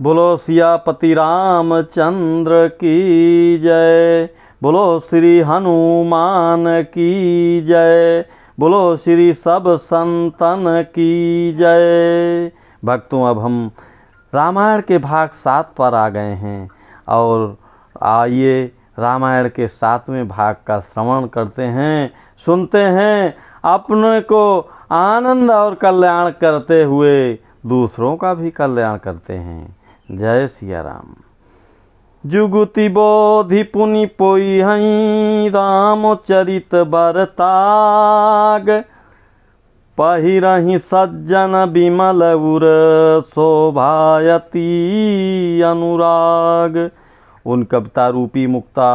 बोलो सियापति रामचंद्र की जय। बोलो श्री हनुमान की जय। बोलो श्री सब संतन की जय। भक्तों, अब हम रामायण के भाग 7 पर आ गए हैं और आइए रामायण के 7वें भाग का श्रवण करते हैं, सुनते हैं, अपने को आनंद और कल्याण करते हुए दूसरों का भी कल्याण करते हैं। जय सिया राम। जुगुति बोधि पुनि पोई हई रामचरित बरताग। पहिरहि सज्जन बिमल उर शोभायति अनुराग। उन कविता रूपी मुक्ता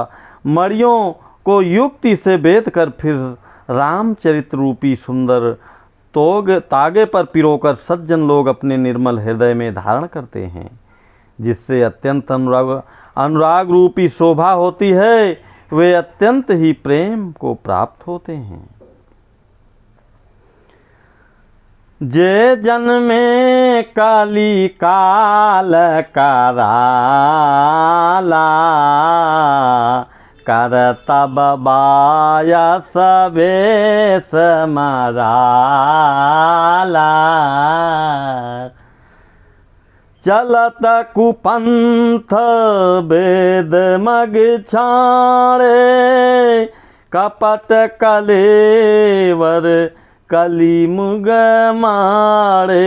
मणियों को युक्ति से बेध कर फिर रामचरित रूपी सुंदर तागे पर पिरोकर सज्जन लोग अपने निर्मल हृदय में धारण करते हैं, जिससे अत्यंत अनुराग रूपी शोभा होती है। वे अत्यंत ही प्रेम को प्राप्त होते हैं। जे जन्मे काली काल कराला। करता बाया सबे समाराला। चलत कुपंथ वेद मग छाड़े। कपट कलेवर कली मुग माड़े।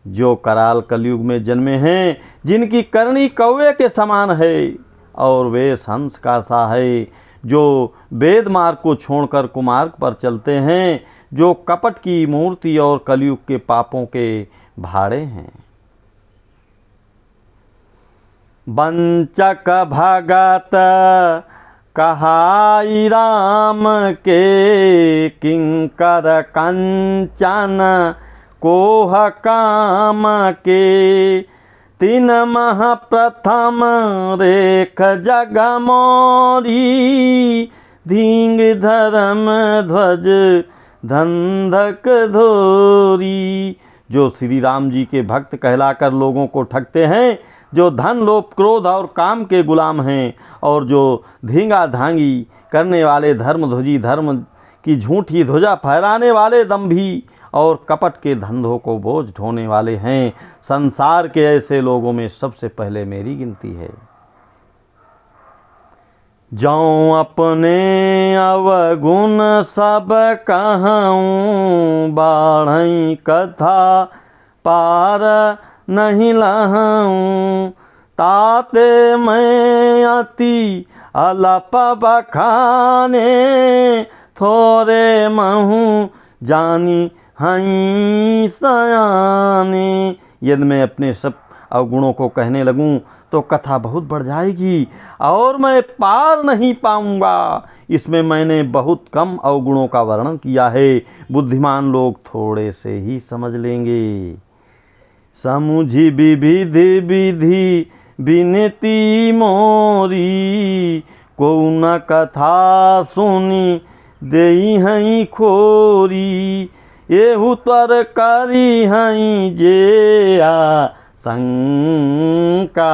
जो कराल कलयुग में जन्मे हैं, जिनकी करनी कौवे के समान है और वे हंस का सा है, जो वेद मार्ग को छोड़कर कुमार्ग पर चलते हैं, जो कपट की मूर्ति और कलयुग के पापों के भाड़े हैं। वंचक भगत कहाई राम के। किंकर कंचन कोह काम के। तीन मह प्रथम रेख जग मोरी। धींग धर्म ध्वज धंधक धोरी। जो श्री राम जी के भक्त कहलाकर लोगों को ठगते हैं, जो धन लोभ क्रोध और काम के गुलाम हैं, और जो धींगा धांगी करने वाले धर्मध्वजी धर्म की झूठी ध्वजा फहराने वाले दंभी और कपट के धंधों को बोझ ढोने वाले हैं, संसार के ऐसे लोगों में सबसे पहले मेरी गिनती है। जाऊं अपने अवगुण सब कहूँ। बाढ़ई कथा पार नहीं लहूँ। ताते मैं अति अलप बखाने। थोरे महूँ जानी हई सयाने। यदि मैं अपने सब अवगुणों को कहने लगूं तो कथा बहुत बढ़ जाएगी और मैं पार नहीं पाऊंगा। इसमें मैंने बहुत कम अवगुणों का वर्णन किया है, बुद्धिमान लोग थोड़े से ही समझ लेंगे। समुझी विधि विधि विनती मोरी। को न कथा सुनी देई हई खोरी। एहु तर करी हई जे शंका।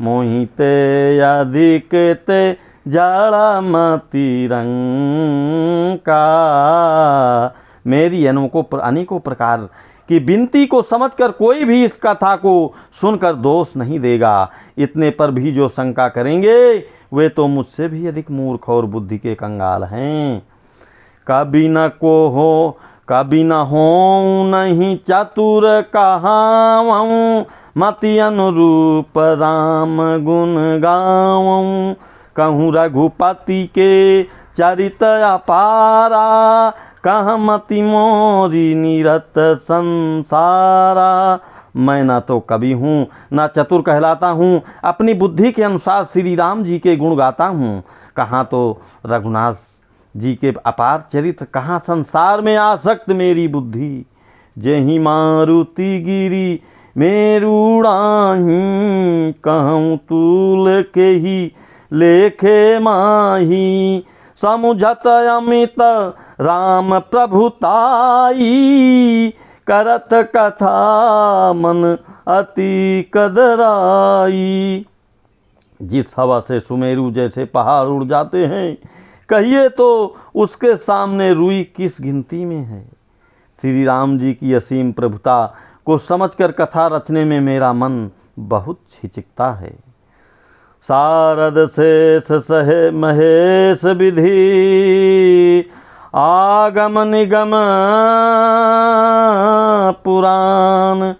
मोहिते अधिक ते जड़ा मति रंका। मेरी अनेकों प्रकार की विनती को समझकर कोई भी इस कथा को सुनकर दोष नहीं देगा। इतने पर भी जो शंका करेंगे वे तो मुझसे भी अधिक मूर्ख और बुद्धि के कंगाल हैं। कभी न हो नहीं चतुर कहाऊँ। मति अनुरूप राम गुण गाऊँ। कहूँ रघुपति के चरित अपारा। कहाँ मति मोरी निरत संसारा। मैं ना तो कवि हूँ ना चतुर कहलाता हूँ। अपनी बुद्धि के अनुसार श्री राम जी के गुण गाता हूँ। कहाँ तो रघुनाथ जी के अपार चरित्र, कहाँ संसार में आसक्त मेरी बुद्धि। जेहि मारुति गिरी मेरुड़ाही। कहूँ तूल के ही लेखे माही। समुझत अमित राम प्रभुताई। करत कथा मन अति कदराई। जिस हवा से सुमेरु जैसे पहाड़ उड़ जाते हैं, कहिए तो उसके सामने रुई किस गिनती में है। श्री राम जी की असीम प्रभुता को समझकर कथा रचने में मेरा मन बहुत हिचकता है। शारद शेष सहे महेश विधि, आगम निगम पुराण,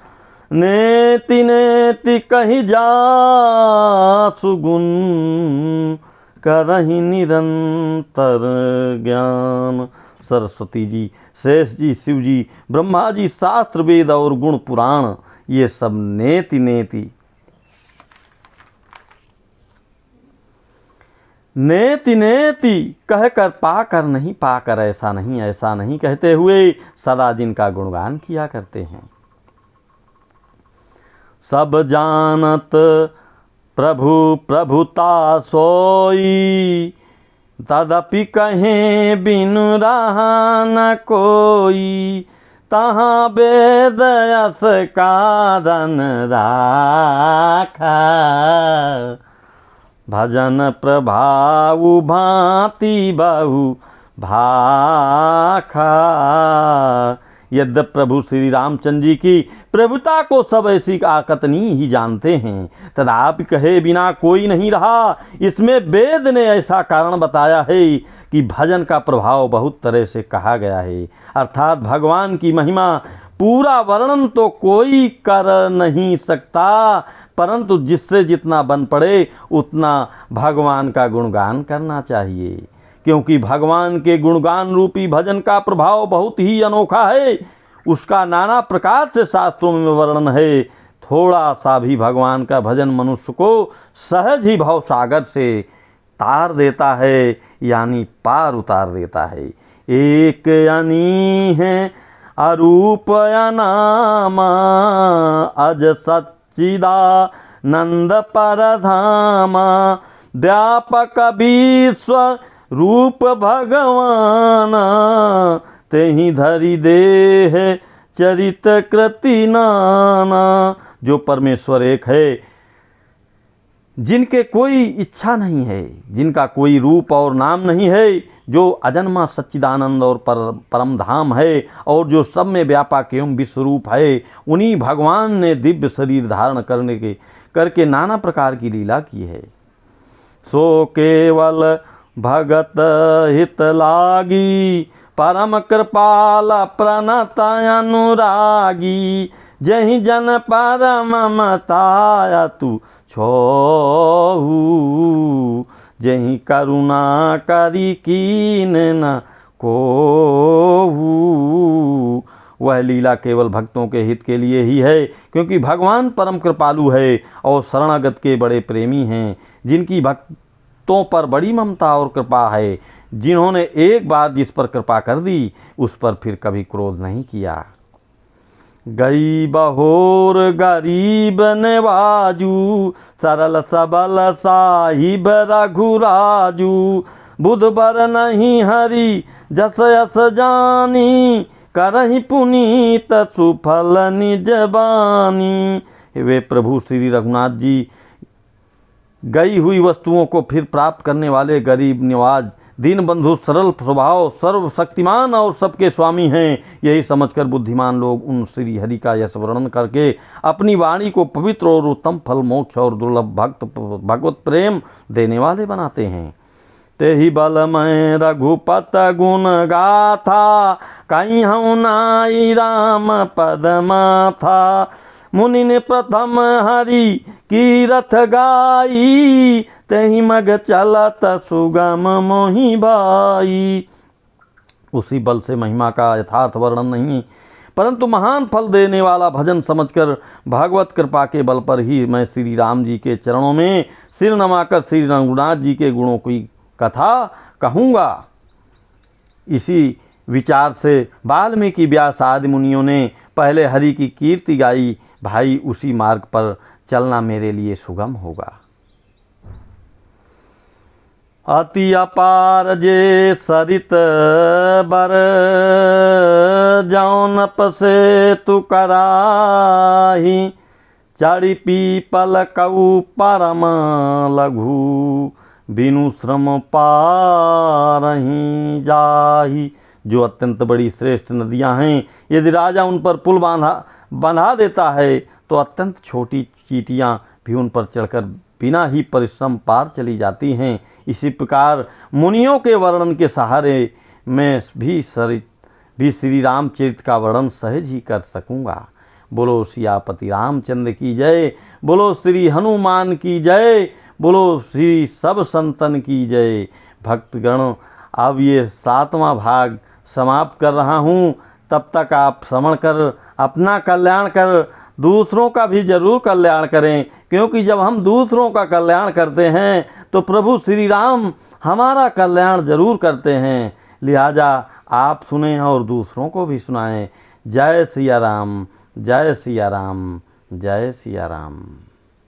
नेति नेति कही जा सुगुण, करहि निरंतर ज्ञान। सरस्वती जी, शेष जी, शिव जी, ब्रह्मा जी, शास्त्र वेद और गुण पुराण, ये सब नेति नेति नेति नेति कहकर पाकर नहीं, पाकर ऐसा नहीं, ऐसा नहीं कहते हुए सदा जिनका गुणगान किया करते हैं। सब जानत प्रभु प्रभुता सोई, तदपि कहें बिनु रहा न कोई, तहाँ वेद यस कारण राखा, भजन प्रभाव भांति बहु भाखा। यद्यपि प्रभु श्री रामचंद्र जी की प्रभुता को सब ऐसी आकतनी ही जानते हैं, तथापि कहे बिना कोई नहीं रहा। इसमें वेद ने ऐसा कारण बताया है कि भजन का प्रभाव बहुत तरह से कहा गया है, अर्थात भगवान की महिमा पूरा वर्णन तो कोई कर नहीं सकता, परंतु जिससे जितना बन पड़े उतना भगवान का गुणगान करना चाहिए, क्योंकि भगवान के गुणगान रूपी भजन का प्रभाव बहुत ही अनोखा है। उसका नाना प्रकार से शास्त्रों में वर्णन है। थोड़ा सा भी भगवान का भजन मनुष्य को सहज ही भव सागर से तार देता है, यानी पार उतार देता है। एक यानी है अरूप अनामा, अज सच्चिदानंद परधामा, व्यापक विश्व रूप भगवान, तेहि धरि देह चरित कृति नाना। जो परमेश्वर एक है, जिनके कोई इच्छा नहीं है, जिनका कोई रूप और नाम नहीं है, जो अजन्मा सच्चिदानंद और परम धाम है, और जो सब में व्यापक एवं विश्वरूप है, उन्हीं भगवान ने दिव्य शरीर धारण करके नाना प्रकार की लीला की है। सो केवल भगत हित लागी, परम कृपाल प्रणत अनुरागी, जहि जन परम मताया तू छोहू, जहि करुणा करी कीन न कोहू। वह लीला केवल भक्तों के हित के लिए ही है, क्योंकि भगवान परम कृपालु है और शरणागत के बड़े प्रेमी हैं, जिनकी भक्तों पर बड़ी ममता और कृपा है, जिन्होंने एक बार जिस पर कृपा कर दी उस पर फिर कभी क्रोध नहीं किया। गई बहोर गरीब नवाजू, सरल सबल साहिब रघुराजू, बुध बर नहीं हरि जस यस जानी, करहि पुनीत सुफल निज बानी। वे प्रभु श्री रघुनाथ जी गई हुई वस्तुओं को फिर प्राप्त करने वाले गरीब निवाज, दीन बंधु, सरल स्वभाव, सर्वशक्तिमान और सबके स्वामी हैं। यही समझकर बुद्धिमान लोग उन श्री हरि का यश वर्णन करके अपनी वाणी को पवित्र और उत्तम फल, मोक्ष और दुर्लभ भगवत प्रेम देने वाले बनाते हैं। तेहि बल मैं रघुपत गुण गाथा, कहीं हूँ नाई राम पद माथा, मुनि ने प्रथम हरि की रथ गाई, तेहि मग चलत सुगम मोहि भाई। उसी बल से महिमा का यथार्थ वर्णन नहीं, परंतु महान फल देने वाला भजन समझकर भागवत कृपा के बल पर ही मैं श्री राम जी के चरणों में सिर नमाकर श्री रघुनाथ जी के गुणों की कथा कहूँगा। इसी विचार से वाल्मीकि व्यास आदि मुनियों ने पहले हरि की कीर्ति गाई। भाई, उसी मार्ग पर चलना मेरे लिए सुगम होगा। अति अपार जे सरित बर, जौन पसे तु कराही, चढ़ी पीपल कऊ परम लघु, बिनु श्रम पारही जाही। जो अत्यंत बड़ी श्रेष्ठ नदियां हैं, यदि राजा उन पर पुल बंधा देता है तो अत्यंत छोटी चींटियां भी उन पर चढ़कर बिना ही परिश्रम पार चली जाती हैं। इसी प्रकार मुनियों के वर्णन के सहारे मैं भी श्री रामचरित का वर्णन सहज ही कर सकूँगा। बोलो सियापति रामचंद्र की जय, बोलो श्री हनुमान की जय, बोलो श्री सब संतन की जय। भक्तगण, अब ये 7वां भाग समाप्त कर रहा हूँ। तब तक आप श्रवण कर अपना कल्याण कर दूसरों का भी जरूर कल्याण करें, क्योंकि जब हम दूसरों का कल्याण करते हैं तो प्रभु श्री राम हमारा कल्याण जरूर करते हैं। लिहाजा आप सुने और दूसरों को भी सुनाएं। जय सिया राम, जय सिया राम, जय सिया राम।